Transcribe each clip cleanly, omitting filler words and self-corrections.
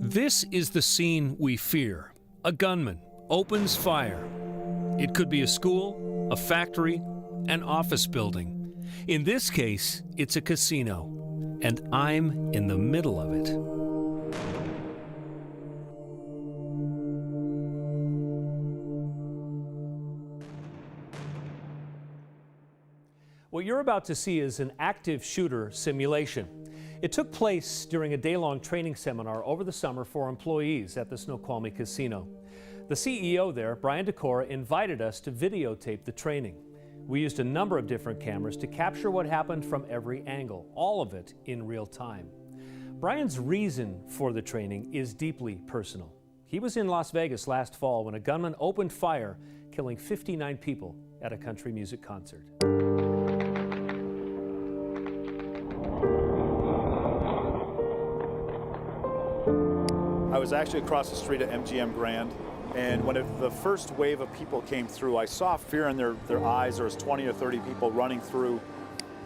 This is the scene we fear. A gunman opens fire. It could be a school, a factory, an office building. In this case, it's a casino, and I'm in the middle of it. What you're about to see is an active shooter simulation. It took place during a day-long training seminar over the summer for employees at the Snoqualmie Casino. The CEO there, Brian Decora, invited us to videotape the training. We used a number of different cameras to capture what happened from every angle, all of it in real time. Brian's reason for the training is deeply personal. He was in Las Vegas last fall when a gunman opened fire, killing 59 people at a country music concert. I was actually across the street at MGM Grand, and when the first wave of people came through, I saw fear in their eyes. There was 20 or 30 people running through,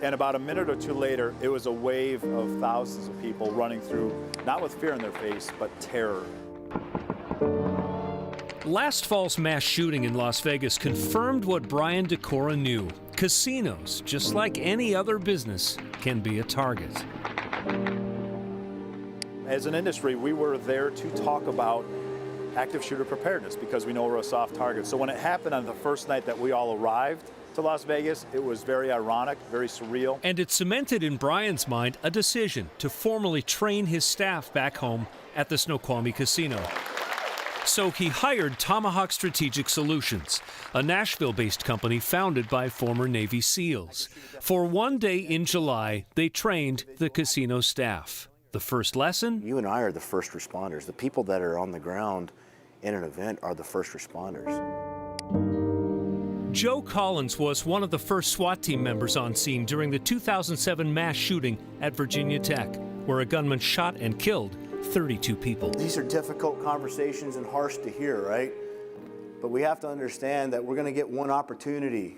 and about a minute or two later, it was a wave of thousands of people running through, not with fear in their face, but terror. Last fall's mass shooting in Las Vegas confirmed what Brian Decora knew. Casinos, just like any other business, can be a target. As an industry, we were there to talk about active shooter preparedness because we know we're a soft target. So when it happened on the first night that we all arrived to Las Vegas, it was very ironic, very surreal. And it cemented in Brian's mind a decision to formally train his staff back home at the Snoqualmie Casino. So he hired Tomahawk Strategic Solutions, a Nashville-based company founded by former Navy SEALs. For one day in July, they trained the casino staff. The first lesson? You and I are the first responders. The people that are on the ground in an event are the first responders. Joe Collins was one of the first SWAT team members on scene during the 2007 mass shooting at Virginia Tech, where a gunman shot and killed 32 people. These are difficult conversations and harsh to hear, right? But we have to understand that we're going to get one opportunity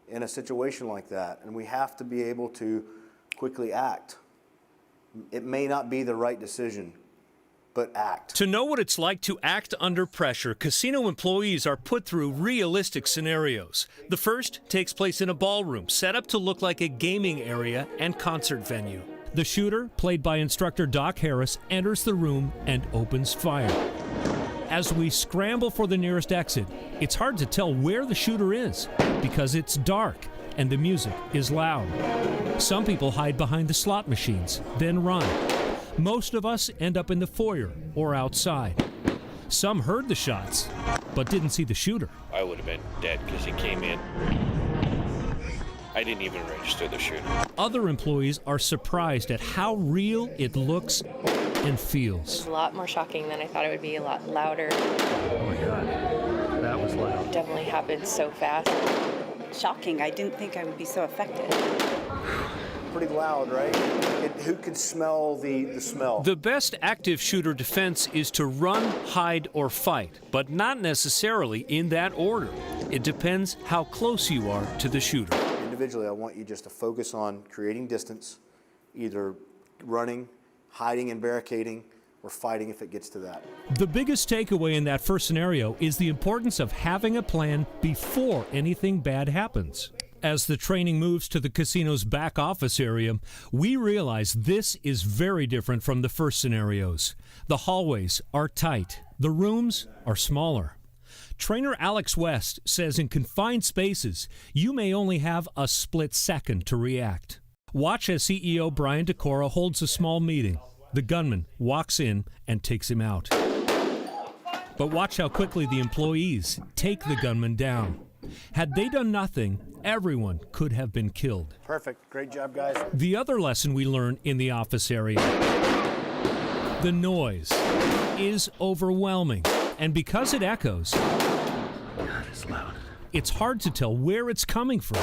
in a situation like that, and we have to be able to quickly act. It may not be the right decision, but act. To know what it's like to act under pressure, casino employees are put through realistic scenarios. The first takes place in a ballroom set up to look like a gaming area and concert venue. The shooter, played by instructor Doc Harris, enters the room and opens fire. As we scramble for the nearest exit, it's hard to tell where the shooter is because it's dark and the music is loud. Some people hide behind the slot machines, then run. Most of us end up in the foyer or outside. Some heard the shots, but didn't see the shooter. I would have been dead because he came in. I didn't even register the shooter. Other employees are surprised at how real it looks and feels. It's a lot more shocking than I thought it would be, a lot louder. Oh my God, that was loud. It definitely happened so fast. Shocking. I didn't think I would be so affected. Pretty loud, right? Who could smell the smell? The best active shooter defense is to run, hide, or fight, but not necessarily in that order. It depends how close you are to the shooter. Individually, I want you just to focus on creating distance, either running, hiding and barricading, or fighting if it gets to that. The biggest takeaway in that first scenario is the importance of having a plan before anything bad happens. As the training moves to the casino's back office area, we realize this is very different from the first scenarios. The hallways are tight. The rooms are smaller. Trainer Alex West says in confined spaces, you may only have a split second to react. Watch as CEO Brian Decora holds a small meeting. The gunman walks in and takes him out. But watch how quickly the employees take the gunman down. Had they done nothing, everyone could have been killed. Perfect. Great job, guys. The other lesson we learn in the office area: the noise is overwhelming. And because it echoes, God, it's loud. It's hard to tell where it's coming from.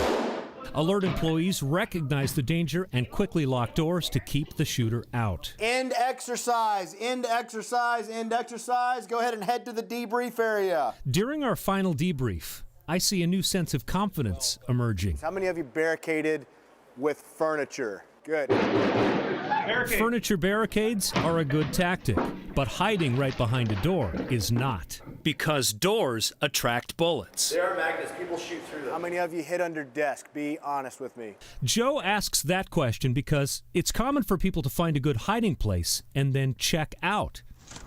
Alert employees recognize the danger and quickly lock doors to keep the shooter out. End exercise, end exercise, end exercise. Go ahead and head to the debrief area. During our final debrief, I see a new sense of confidence emerging. How many of you barricaded with furniture? Good. Furniture barricades are a good tactic, but hiding right behind a door is not. Because doors attract bullets. They are magnets. People shoot through them. How many of you hid under desk? Be honest with me. Joe asks that question because it's common for people to find a good hiding place and then check out.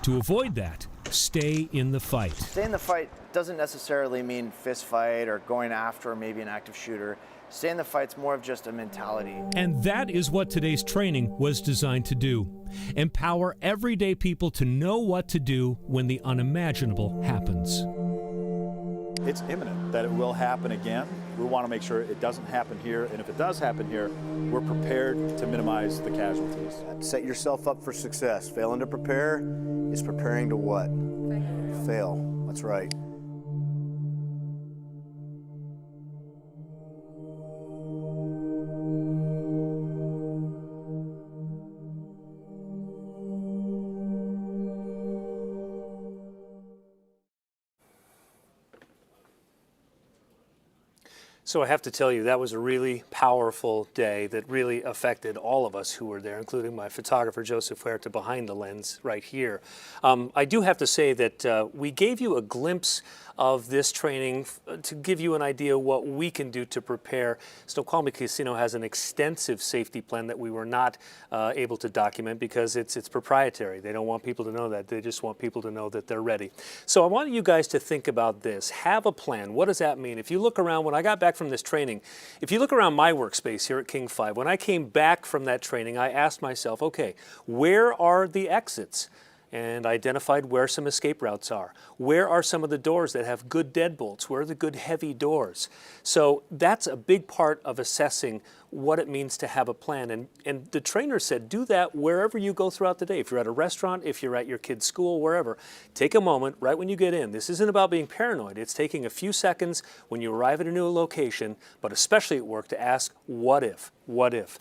To avoid that, stay in the fight. Stay in the fight doesn't necessarily mean fist fight or going after maybe an active shooter. Stay in the fight's more of just a mentality. And that is what today's training was designed to do. Empower everyday people to know what to do when the unimaginable happens. It's imminent that it will happen again. We want to make sure it doesn't happen here, and if it does happen here, we're prepared to minimize the casualties. Set yourself up for success. Failing to prepare is preparing to what? Fail. That's right. So I have to tell you, that was a really powerful day that really affected all of us who were there, including my photographer, Joseph Huerta, behind the lens right here. I do have to say that we gave you a glimpse of this training to give you an idea what we can do to prepare. Snoqualmie Casino has an extensive safety plan that we were not able to document because it's proprietary. They don't want people to know that. They just want people to know that they're ready. So I want you guys to think about this. Have a plan. What does that mean? If you look around, when I got back from this training, if you look around my workspace here at King 5, when I came back from that training, I asked myself, okay, where are the exits? And identified where some escape routes are. Where are some of the doors that have good deadbolts? Where are the good heavy doors? So that's a big part of assessing what it means to have a plan. And the trainer said, do that wherever you go throughout the day. If you're at a restaurant, if you're at your kid's school, wherever, take a moment right when you get in. This isn't about being paranoid. It's taking a few seconds when you arrive at a new location, but especially at work, to ask, what if? What if?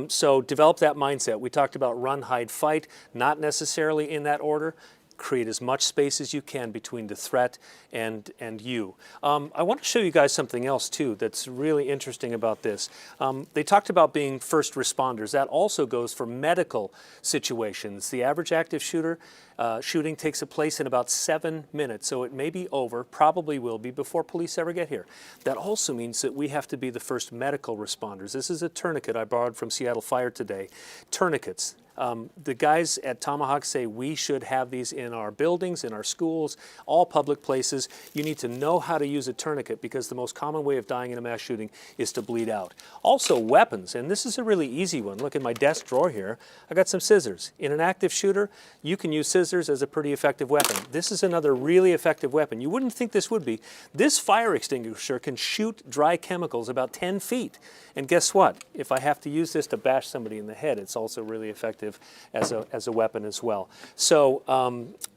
So develop that mindset. We talked about run, hide, fight, not necessarily in that order. Create as much space as you can between the threat and you. I want to show you guys something else too that's really interesting about this. They talked about being first responders. That also goes for medical situations. The average active shooting takes place in about 7 minutes, so it may be over, probably will be, before police ever get here. That also means that we have to be the first medical responders. This is a tourniquet I borrowed from Seattle Fire today. Tourniquets. The guys at Tomahawk say we should have these in our buildings, in our schools, all public places. You need to know how to use a tourniquet because the most common way of dying in a mass shooting is to bleed out. Also weapons, and this is a really easy one. Look in my desk drawer here. I got some scissors. In an active shooter, you can use scissors as a pretty effective weapon. This is another really effective weapon. You wouldn't think this would be. This fire extinguisher can shoot dry chemicals about 10 feet. And guess what? If I have to use this to bash somebody in the head, it's also really effective as a weapon as well. So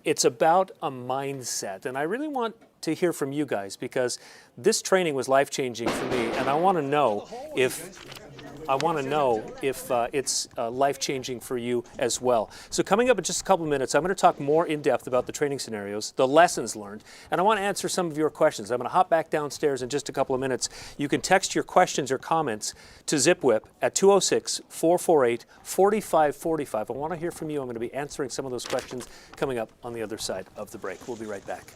it's about a mindset, and I really want to hear from you guys because this training was life-changing for me, and I want to know if it's life-changing for you as well. So coming up in just a couple of minutes, I'm going to talk more in depth about the training scenarios, the lessons learned, and I want to answer some of your questions. I'm going to hop back downstairs in just a couple of minutes. You can text your questions or comments to ZipWhip at 206-448-4545. I want to hear from you. I'm going to be answering some of those questions coming up on the other side of the break. We'll be right back.